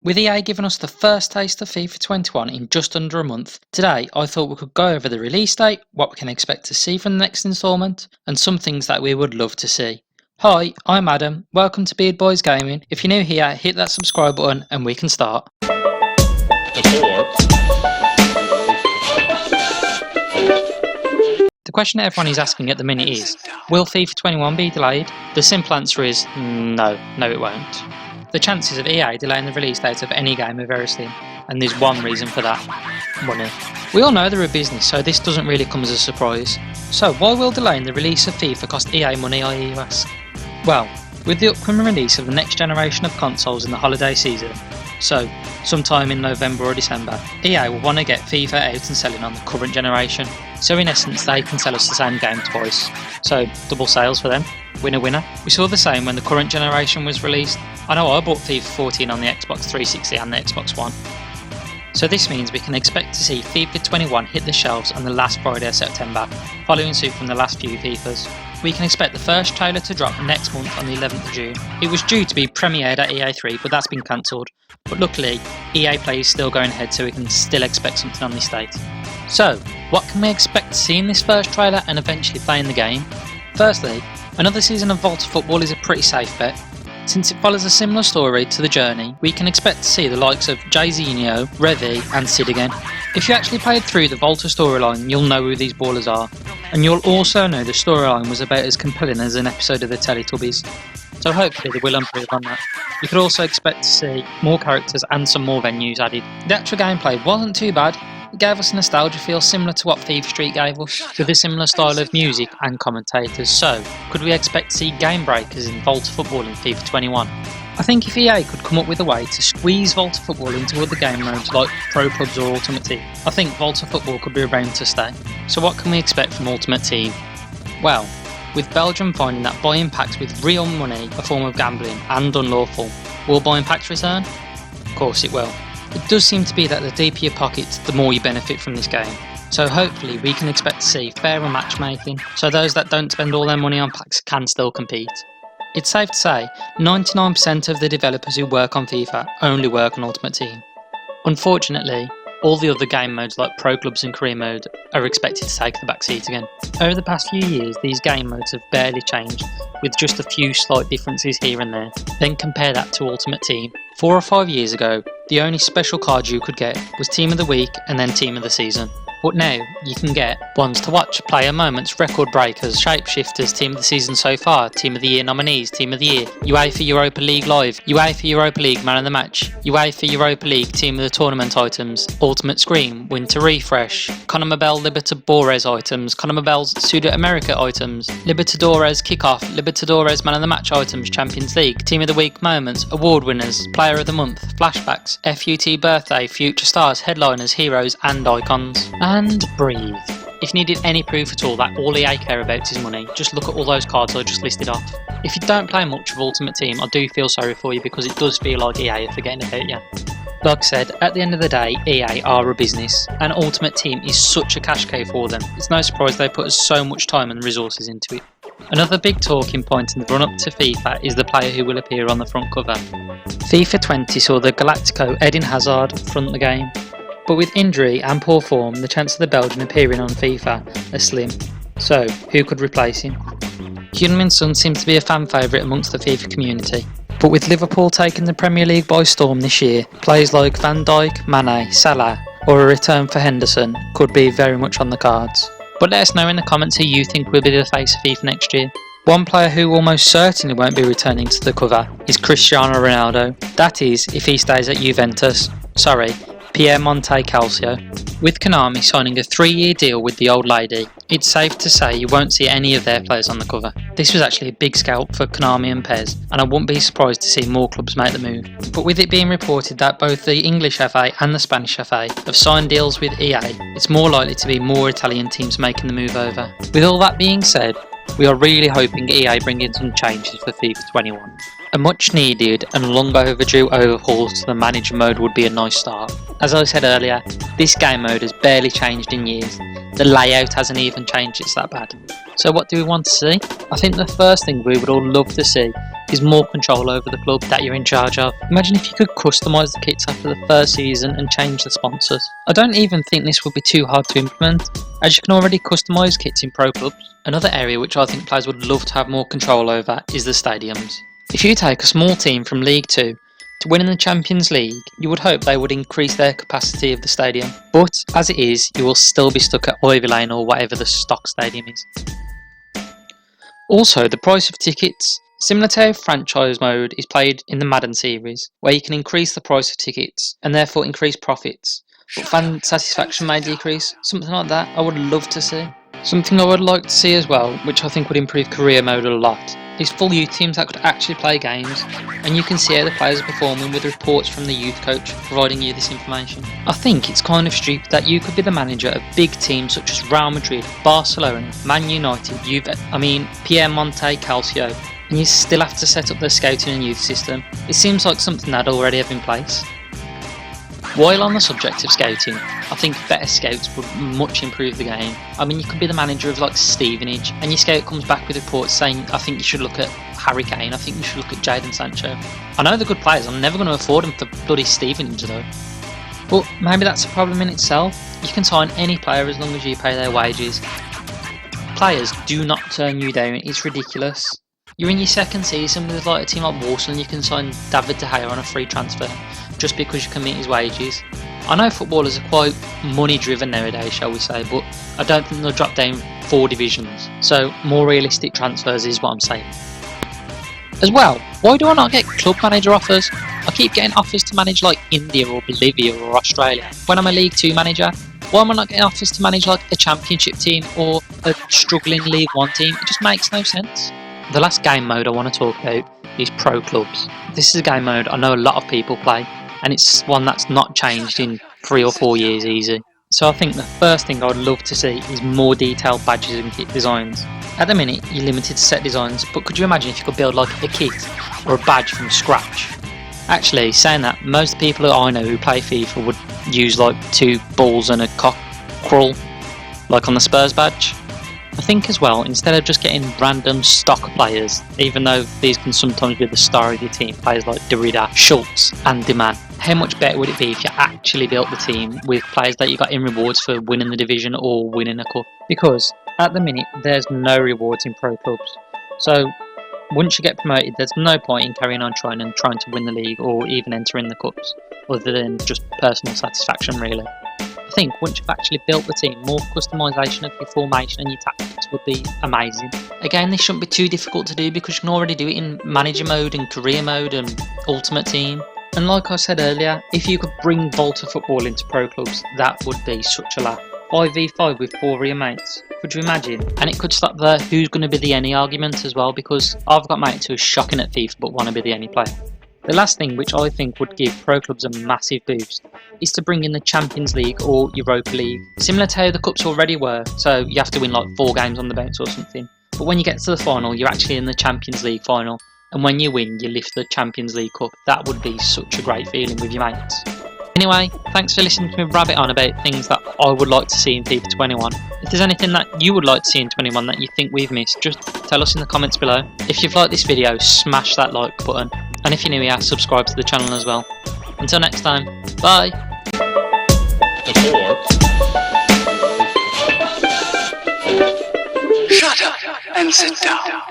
With EA giving us the first taste of FIFA 21 in just under a month, today I thought we could go over the release date, what we can expect to see from the next instalment, and some things that we would love to see. Hi, I'm Adam, welcome to Beard Boys Gaming. If you're new here, hit that subscribe button and we can start. The question that everyone is asking at the minute is, will FIFA 21 be delayed? The simple answer is no it won't. The chances of EA delaying the release date of any game are very slim, and there's one reason for that: money. We all know they're a business, so this doesn't really come as a surprise. So why will delaying the release of FIFA cost EA money, I hear you ask? Well, with the upcoming release of the next generation of consoles in the holiday season, so sometime in November or December, EA will want to get FIFA out and selling on the current generation. So in essence, they can sell us the same game twice. So double sales for them. Winner winner. We saw the same when the current generation was released. I know I bought FIFA 14 on the Xbox 360 and the Xbox One. So this means we can expect to see FIFA 21 hit the shelves on the last Friday of September, following suit from the last few FIFAs. We can expect the first trailer to drop next month on the 11th of June. It was due to be premiered at EA3, but that's been cancelled. But luckily, EA Play is still going ahead, so we can still expect something on this date. So, what can we expect to see in this first trailer and eventually play in the game? Firstly, another season of Volta Football is a pretty safe bet. Since it follows a similar story to The Journey, we can expect to see the likes of Jayzinho, Revy and Sid again. If you actually played through the Volta storyline, you'll know who these ballers are, and you'll also know the storyline was about as compelling as an episode of the Teletubbies. So hopefully they will improve on that. You could also expect to see more characters and some more venues added. The actual gameplay wasn't too bad. It gave us a nostalgia feel similar to what FIFA Street gave us, with a similar style of music and commentators. So, could we expect to see game breakers in Volta Football in FIFA 21? I think if EA could come up with a way to squeeze Volta Football into other game modes like Pro Clubs or Ultimate Team, I think Volta Football could be around to stay. So what can we expect from Ultimate Team? Well, with Belgium finding that buying packs with real money a form of gambling and unlawful, will buying packs return? Of course it will. It does seem to be that the deeper your pockets, the more you benefit from this game. So hopefully we can expect to see fairer matchmaking, so those that don't spend all their money on packs can still compete. It's safe to say 99% of the developers who work on FIFA only work on Ultimate Team. Unfortunately, all the other game modes like Pro Clubs and Career Mode are expected to take the back seat again. Over the past few years, these game modes have barely changed, with just a few slight differences here and there. Then compare that to Ultimate Team. 4 or 5 years ago, the only special cards you could get was Team of the Week and then Team of the Season. But now, you can get ones to watch, player moments, record breakers, shapeshifters, Team of the Season so far, Team of the Year nominees, Team of the Year, UEFA Europa League Live, UEFA Europa League Man of the Match, UEFA Europa League Team of the Tournament items, Ultimate Screen, Winter Refresh, Conmebol Libertadores items, Conmebol Suda America items, Libertadores Kickoff, Libertadores Man of the Match items, Champions League, Team of the Week moments, award winners, Player of the Month, flashbacks, FUT birthday, future stars, headliners, heroes and icons. And breathe. If you needed any proof at all that all EA care about is money, just look at all those cards I just listed off. If you don't play much of Ultimate Team, I do feel sorry for you because it does feel like EA are forgetting about you. Like I said, at the end of the day, EA are a business, and Ultimate Team is such a cash cow for them. It's no surprise they put so much time and resources into it. Another big talking point in the run-up to FIFA is the player who will appear on the front cover. FIFA 20 saw the Galactico Eden Hazard front the game. But with injury and poor form, the chance of the Belgian appearing on FIFA are slim. So, who could replace him? Heung-min Son seems to be a fan favourite amongst the FIFA community. But with Liverpool taking the Premier League by storm this year, players like Van Dijk, Mane, Salah, or a return for Henderson could be very much on the cards. But let us know in the comments who you think will be the face of FIFA next year. One player who almost certainly won't be returning to the cover is Cristiano Ronaldo. That is, if he stays at Juventus. Sorry, Pierre Monte Calcio. With Konami signing a 3-year deal with the old lady, it's safe to say you won't see any of their players on the cover. This was actually a big scalp for Konami and PES, and I wouldn't be surprised to see more clubs make the move. But with it being reported that both the English FA and the Spanish FA have signed deals with EA, it's more likely to be more Italian teams making the move over. With all that being said, we are really hoping EA bring in some changes for FIFA 21. A much needed and long overdue overhaul to the manager mode would be a nice start. As I said earlier, this game mode has barely changed in years. The layout hasn't even changed, it's that bad. So what do we want to see? I think the first thing we would all love to see is more control over the club that you're in charge of. Imagine if you could customise the kits after the first season and change the sponsors. I don't even think this would be too hard to implement, as you can already customise kits in pro clubs. Another area which I think players would love to have more control over is the stadiums. If you take a small team from League 2 to win in the Champions League, you would hope they would increase their capacity of the stadium. But as it is, you will still be stuck at Ivy Lane or whatever the stock stadium is. Also, the price of tickets. Similar to how franchise mode is played in the Madden series, where you can increase the price of tickets and therefore increase profits, but fan satisfaction may decrease. Something like that I would love to see. Something I would like to see as well, which I think would improve career mode a lot, is full youth teams that could actually play games, and you can see how the players are performing with reports from the youth coach providing you this information. I think it's kind of stupid that you could be the manager of big teams such as Real Madrid, Barcelona, Man United, Pierre Monte Calcio, and you still have to set up the scouting and youth system. It seems like something that already have in place. While on the subject of scouting, I think better scouts would much improve the game. You could be the manager of like Stevenage, and your scout comes back with reports saying, I think you should look at Harry Kane, I think you should look at Jadon Sancho. I know they're good players, I'm never going to afford them for bloody Stevenage though. But maybe that's a problem in itself. You can sign any player as long as you pay their wages. Players do not turn you down, it's ridiculous. You're in your second season with like a team like Walsall and you can sign David De Gea on a free transfer just because you can meet his wages. I know footballers are quite money driven nowadays, shall we say, but I don't think they'll drop down 4 divisions. So more realistic transfers is what I'm saying. As well, why do I not get club manager offers? I keep getting offers to manage like India or Bolivia or Australia. When I'm a League 2 manager, why am I not getting offers to manage like a championship team or a struggling League 1 team? It just makes no sense. The last game mode I want to talk about is Pro Clubs. This is a game mode I know a lot of people play, and it's one that's not changed in 3 or 4 years easy. So I think the first thing I would love to see is more detailed badges and kit designs. At the minute, you're limited to set designs, but could you imagine if you could build like a kit or a badge from scratch? Actually, saying that, most people that I know who play FIFA would use like 2 balls and a cockerel, like on the Spurs badge. I think as well, instead of just getting random stock players, even though these can sometimes be the star of your team, players like Derrida, Schultz and Deman, how much better would it be if you actually built the team with players that you got in rewards for winning the division or winning a cup? Because at the minute, there's no rewards in pro clubs. So once you get promoted, there's no point in carrying on trying to win the league or even entering the cups, other than just personal satisfaction really. I think once you've actually built the team, more customisation of your formation and your tactics would be amazing. Again, this shouldn't be too difficult to do because you can already do it in manager mode and career mode and ultimate team. And like I said earlier, if you could bring Volta football into pro clubs, that would be such a laugh. 5v5 with 4 of your mates, could you imagine? And it could stop the who's going to be the any argument as well, because I've got mates who are shocking at FIFA but want to be the any player. The last thing which I think would give pro clubs a massive boost is to bring in the Champions League or Europa League, similar to how the cups already were, so you have to win like 4 games on the bounce or something. But when you get to the final, you're actually in the Champions League final, and when you win, you lift the Champions League Cup. That would be such a great feeling with your mates. Anyway, thanks for listening to me rabbit on about things that I would like to see in FIFA 21. If there's anything that you would like to see in 21 that you think we've missed, just tell us in the comments below. If you've liked this video, smash that like button. And if you're new here, subscribe to the channel as well. Until next time, bye! Shut up and sit down.